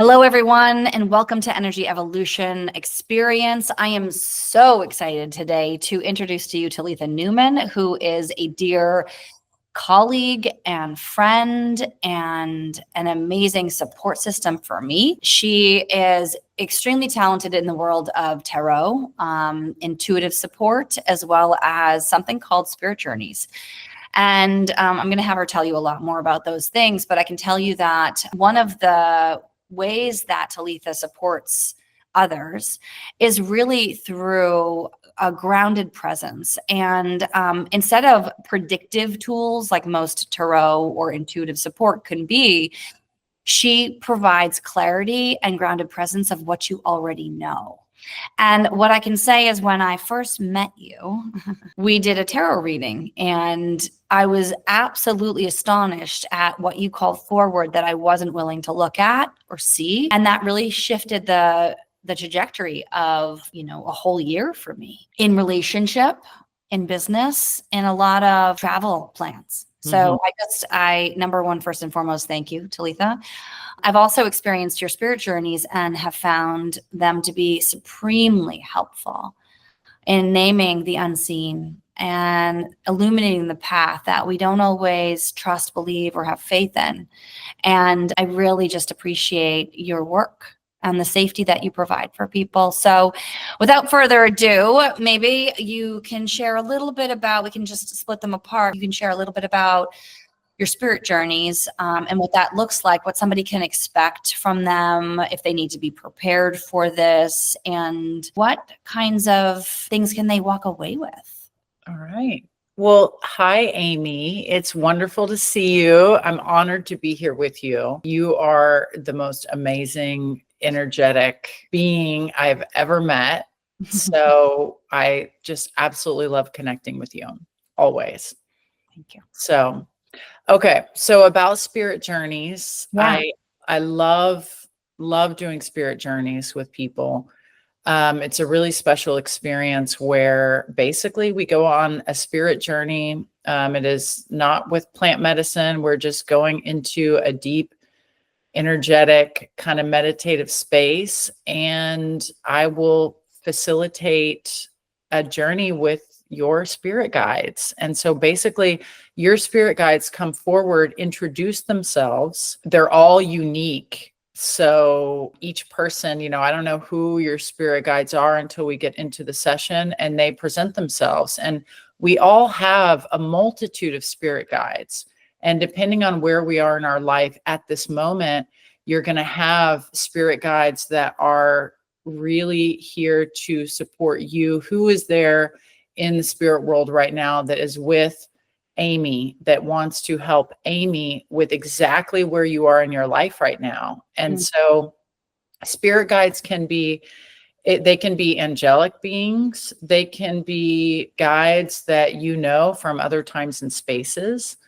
Hello, everyone, and welcome to Energy Evolution Experience. I am so excited today to introduce to you Talitha Newman, who is a dear colleague and friend and an amazing support system for me. She is extremely talented in the world of tarot, intuitive support, as well as something called spirit journeys. And I'm going to have her tell you a lot more about those things, but I can tell you that one of the ways that Talitha supports others is really through a grounded presence. And instead of predictive tools like most tarot or intuitive support can be, she provides clarity and grounded presence of what you already know. And what I can say is when I first met you, we did a tarot reading and I was absolutely astonished at what you called forward that I wasn't willing to look at or see. And that really shifted the trajectory of, a whole year for me in relationship, in business, and a lot of travel plans. So I number one, first and foremost, thank you, Talitha. I've also experienced your spirit journeys and have found them to be supremely helpful in naming the unseen and illuminating the path that we don't always trust, believe, or have faith in. And I really just appreciate your work and the safety that you provide for people. So without further ado, maybe you can share a little bit about, we can just split them apart. You can share a little bit about your spirit journeys and what that looks like, what somebody can expect from them, if they need to be prepared for this, and what kinds of things can they walk away with. All right. Well, hi, Amy. It's wonderful to see you. I'm honored to be here with you. You are the most amazing, energetic being I've ever met. So I just absolutely love connecting with you always. Thank you. So, okay. So about spirit journeys, Yeah. I love doing spirit journeys with people. It's a really special experience where basically we go on a spirit journey. It is not with plant medicine. We're just going into a deep, energetic, kind of meditative space. And I will facilitate a journey with your spirit guides. And so basically your spirit guides come forward, introduce themselves. They're all unique. So each person, I don't know who your spirit guides are until we get into the session, and they present themselves. And we all have a multitude of spirit guides. And depending on where we are in our life at this moment, you're going to have spirit guides that are really here to support you. Who is there in the spirit world right now that is with Amy, that wants to help Amy with exactly where you are in your life right now? And so spirit guides can be, they can be angelic beings. They can be guides that you know from other times and spaces.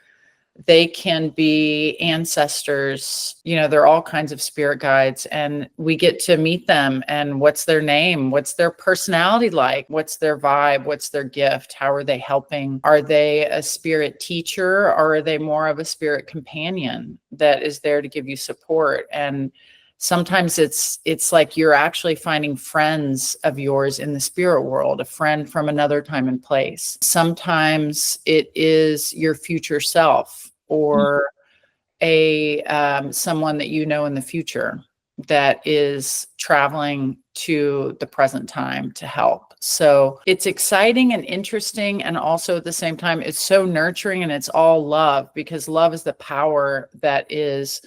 They can be ancestors. There are all kinds of spirit guides, and we get to meet them. And what's their name? What's their personality like? What's their vibe? What's their gift? How are they helping? Are they a spirit teacher, or are they more of a spirit companion that is there to give you support? And sometimes it's like you're actually finding friends of yours in the spirit world, a friend from another time and place. Sometimes it is your future self or someone that you know in the future that is traveling to the present time to help. So it's exciting and interesting. And also at the same time, it's so nurturing, and it's all love, because love is the power that is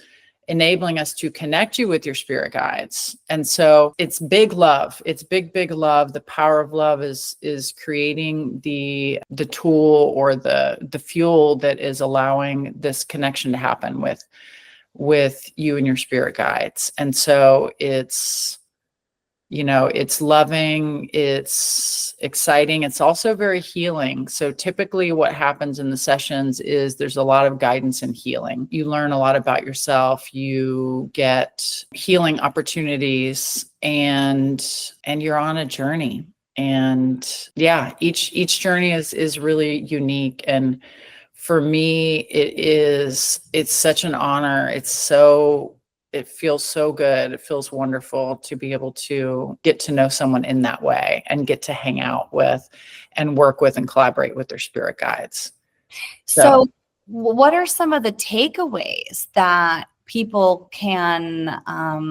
enabling us to connect you with your spirit guides. And so it's big love. It's big love. The power of love is creating the tool or the fuel that is allowing this connection to happen with you and your spirit guides. And so it's loving, it's exciting. It's also very healing. So typically what happens in the sessions is there's a lot of guidance and healing. You learn a lot about yourself. You get healing opportunities, and you're on a journey. And yeah, each journey is really unique. And for me, it's such an honor. it feels so good. It feels wonderful to be able to get to know someone in that way and get to hang out with and work with and collaborate with their spirit guides. So what are some of the takeaways that people can,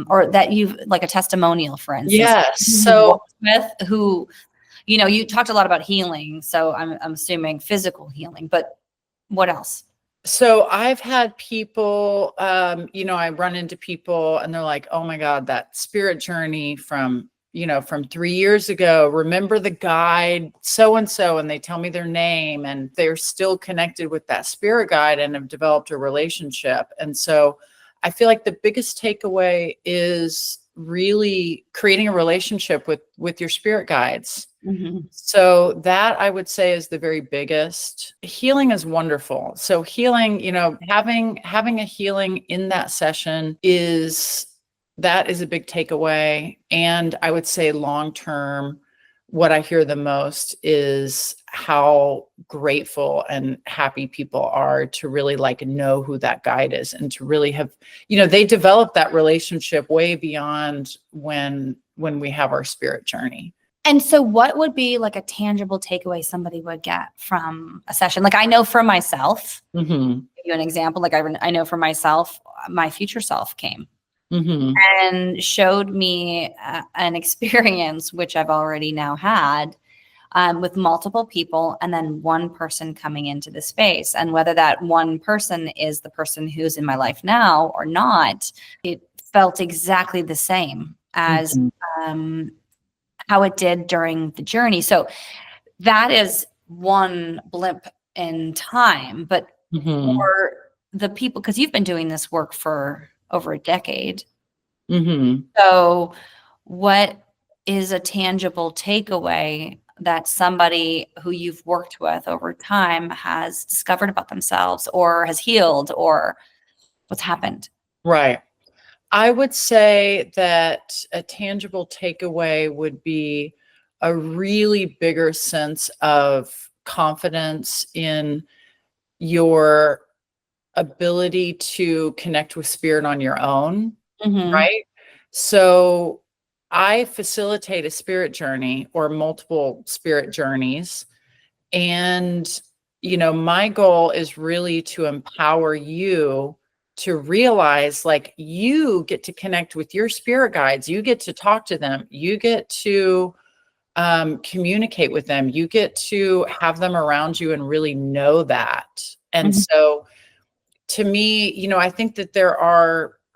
or that you've, like a testimonial, for instance, yes. who you've So worked with, who, you know, you talked a lot about healing, so I'm assuming physical healing, but what else? So I've had people, you know, I run into people and they're like, oh my God, that spirit journey from, you know, from 3 years ago, remember the guide so-and-so, and they tell me their name and they're still connected with that spirit guide and have developed a relationship. And so I feel like the biggest takeaway is really creating a relationship with your spirit guides. Mm-hmm. So that I would say is the very biggest. Healing is wonderful. So healing, you know, having a healing in that session that is a big takeaway. And I would say long term, what I hear the most is how grateful and happy people are to really like know who that guide is and to really have, you know, they develop that relationship way beyond when we have our spirit journey. And so what would be like a tangible takeaway somebody would get from a session? Like, I know for myself, Mm-hmm. give you an example, like I know for myself, my future self came Mm-hmm. and showed me an experience, which I've already now had, with multiple people, and then one person coming into the space. And whether that one person is the person who's in my life now or not, it felt exactly the same as how it did during the journey. So that is one blimp in time. But for the people, because you've been doing this work for over a decade. So what is a tangible takeaway that somebody who you've worked with over time has discovered about themselves or has healed, or what's happened? Right. I would say that a tangible takeaway would be a really bigger sense of confidence in your ability to connect with spirit on your own, right? So I facilitate a spirit journey or multiple spirit journeys. And, you know, my goal is really to empower you to realize like you get to connect with your spirit guides. You get to talk to them. You get to communicate with them. You get to have them around you and really know that. And so to me, you know, I think that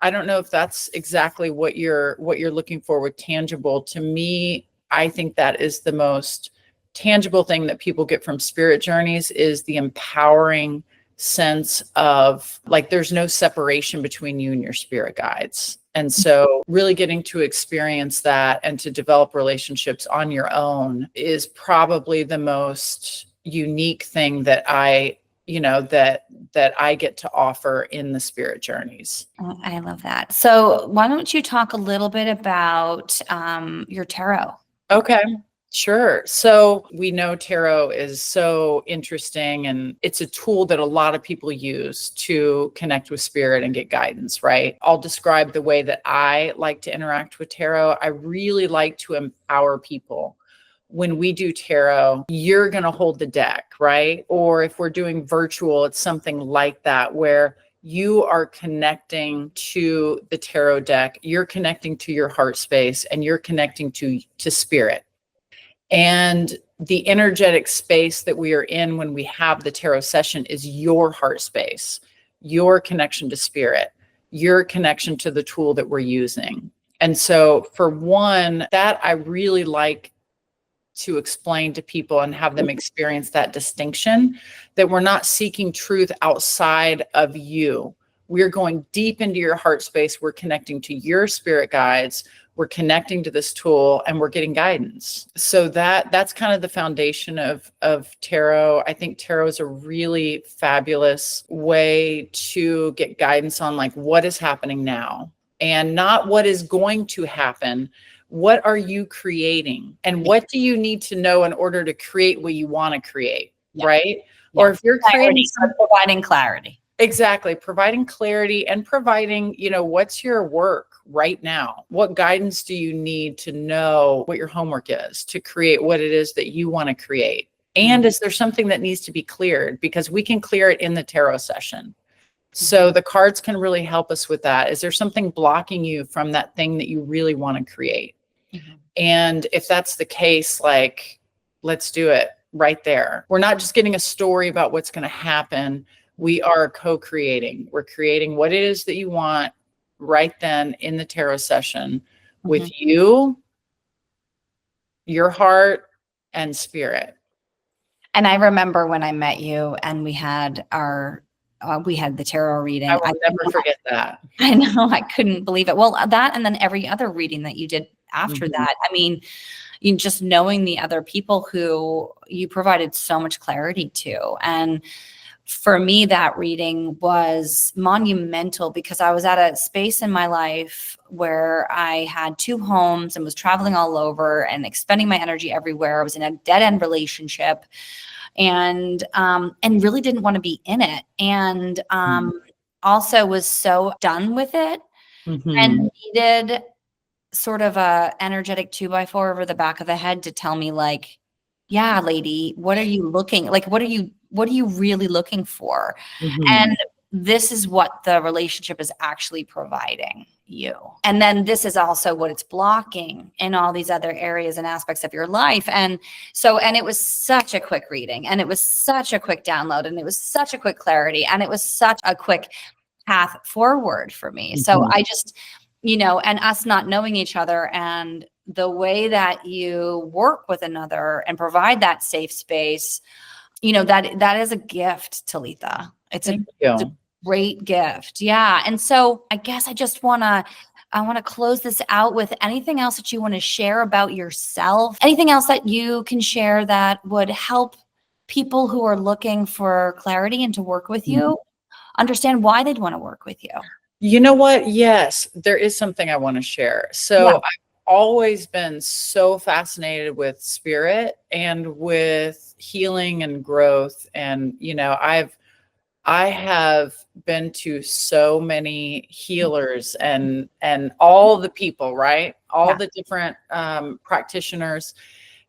I don't know if that's exactly what you're looking for with tangible. To me, I think that is the most tangible thing that people get from spirit journeys is the empowering sense of like there's no separation between you and your spirit guides. And so really getting to experience that and to develop relationships on your own is probably the most unique thing that I get to offer in the spirit journeys. Oh, I love that. So why don't you talk a little bit about your tarot? Okay. Sure. So we know tarot is so interesting and it's a tool that a lot of people use to connect with spirit and get guidance, right? I'll describe the way that I like to interact with tarot. I really like to empower people. When we do tarot, you're going to hold the deck, right? Or if we're doing virtual, it's something like that where you are connecting to the tarot deck, you're connecting to your heart space, and you're connecting to spirit. And the energetic space that we are in when we have the tarot session is your heart space, your connection to spirit, your connection to the tool that we're using. And so for one, that I really like to explain to people and have them experience that distinction, that we're not seeking truth outside of you. We're going deep into your heart space. We're connecting to your spirit guides. We're connecting to this tool and we're getting guidance. So that's kind of the foundation of tarot. I think tarot is a really fabulous way to get guidance on like what is happening now and not what is going to happen. What are you creating? And what do you need to know in order to create what you want to create? Yeah. Right. Yeah. Or if you're creating providing clarity. Exactly. Providing clarity and providing, what's your work right now? What guidance do you need to know what your homework is to create what it is that you want to create? And is there something that needs to be cleared? Because we can clear it in the tarot session. So the cards can really help us with that. Is there something blocking you from that thing that you really want to create? And if that's the case, like, let's do it right there. We're not just getting a story about what's going to happen. We are co-creating. We're creating what it is that you want right then in the tarot session with you, your heart, and spirit. And I remember when I met you and we had the tarot reading. I will never forget that. I know. I couldn't believe it. Well, that, and then every other reading that you did after that. I mean, you just knowing the other people who you provided so much clarity to. And for me, that reading was monumental because I was at a space in my life where I had 2 homes and was traveling all over and expending my energy everywhere. I was in a dead-end relationship and really didn't want to be in it. And also was so done with it and needed sort of a energetic 2x4 over the back of the head to tell me, like, yeah, lady, what are you looking like? What are you really looking for? And this is what the relationship is actually providing you. And then this is also what it's blocking in all these other areas and aspects of your life. And it was such a quick reading, and it was such a quick download, and it was such a quick clarity, and it was such a quick path forward for me. So I just, and us not knowing each other and the way that you work with another and provide that safe space, that is a gift, Talitha. It's a great gift. Yeah. And so I guess I want to close this out with anything else that you want to share about yourself, anything else that you can share that would help people who are looking for clarity and to work with you understand why they'd want to work with you. You know what? Yes, there is something I want to share. So I've always been so fascinated with spirit and with healing and growth. And, I have been to so many healers and all the people, right? All the different practitioners.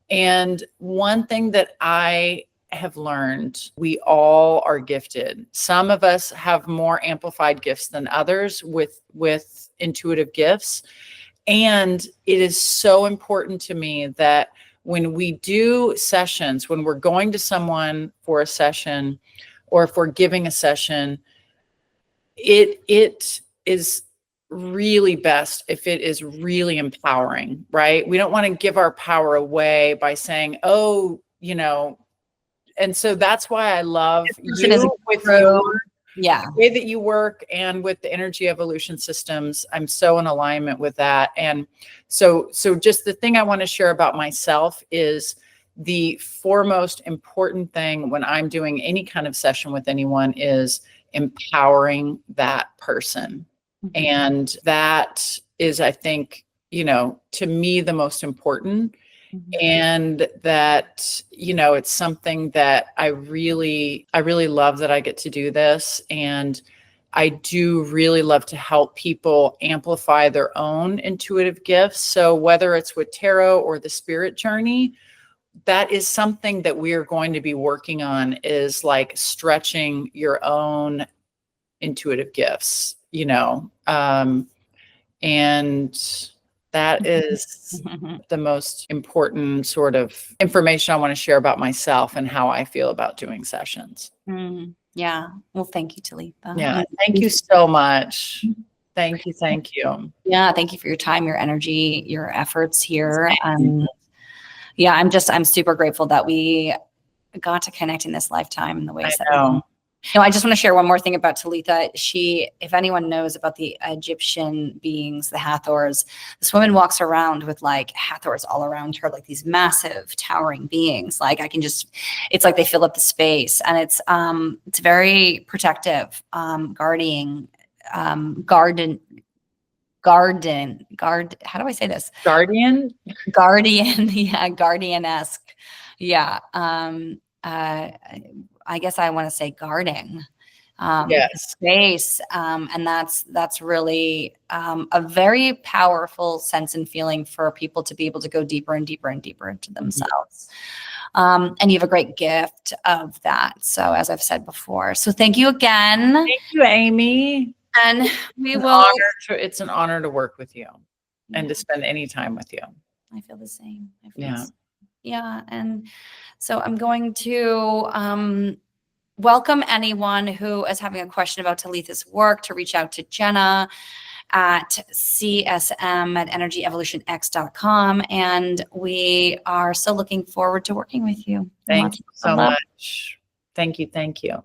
And one thing that I have learned, we all are gifted. Some of us have more amplified gifts than others with intuitive gifts. And it is so important to me that when we do sessions, when we're going to someone for a session, or if we're giving a session, it is really best if it is really empowering, right? We don't want to give our power away by saying, and so that's why I love you with your way that you work and with the energy evolution systems. I'm so in alignment with that. And so just the thing I want to share about myself is the foremost important thing when I'm doing any kind of session with anyone is empowering that person. And that is, I think, to me, the most important. And that, it's something that I really love that I get to do this. And I do really love to help people amplify their own intuitive gifts. So whether it's with tarot or the spirit journey, that is something that we are going to be working on, is like stretching your own intuitive gifts, and that is the most important sort of information I want to share about myself and how I feel about doing sessions. Yeah. Well, thank you, Talitha. Yeah. Thank you so much. Thank you. Thank you. Yeah. Thank you for your time, your energy, your efforts here. Yeah, I'm super grateful that we got to connect in this lifetime in the ways that we did. I just want to share one more thing about Talitha. If anyone knows about the Egyptian beings, the Hathors, this woman walks around with like Hathors all around her, like these massive towering beings. Like it's like they fill up the space, and it's very protective, guarding, how do I say this? Guardian, yeah, guardian-esque. Yeah. I guess I want to say guarding. Yes. space. And that's really a very powerful sense and feeling for people to be able to go deeper and deeper and deeper into themselves. And you have a great gift of that. So as I've said before, so thank you again. Thank you, Amy. And we will. It's an honor to work with you and to spend any time with you. I feel the same. Yeah. Yeah. And so I'm going to welcome anyone who is having a question about Talitha's work to reach out to Jenna at csm@energyevolutionx.com. And we are so looking forward to working with you. Thank you so much. Thank you. Thank you.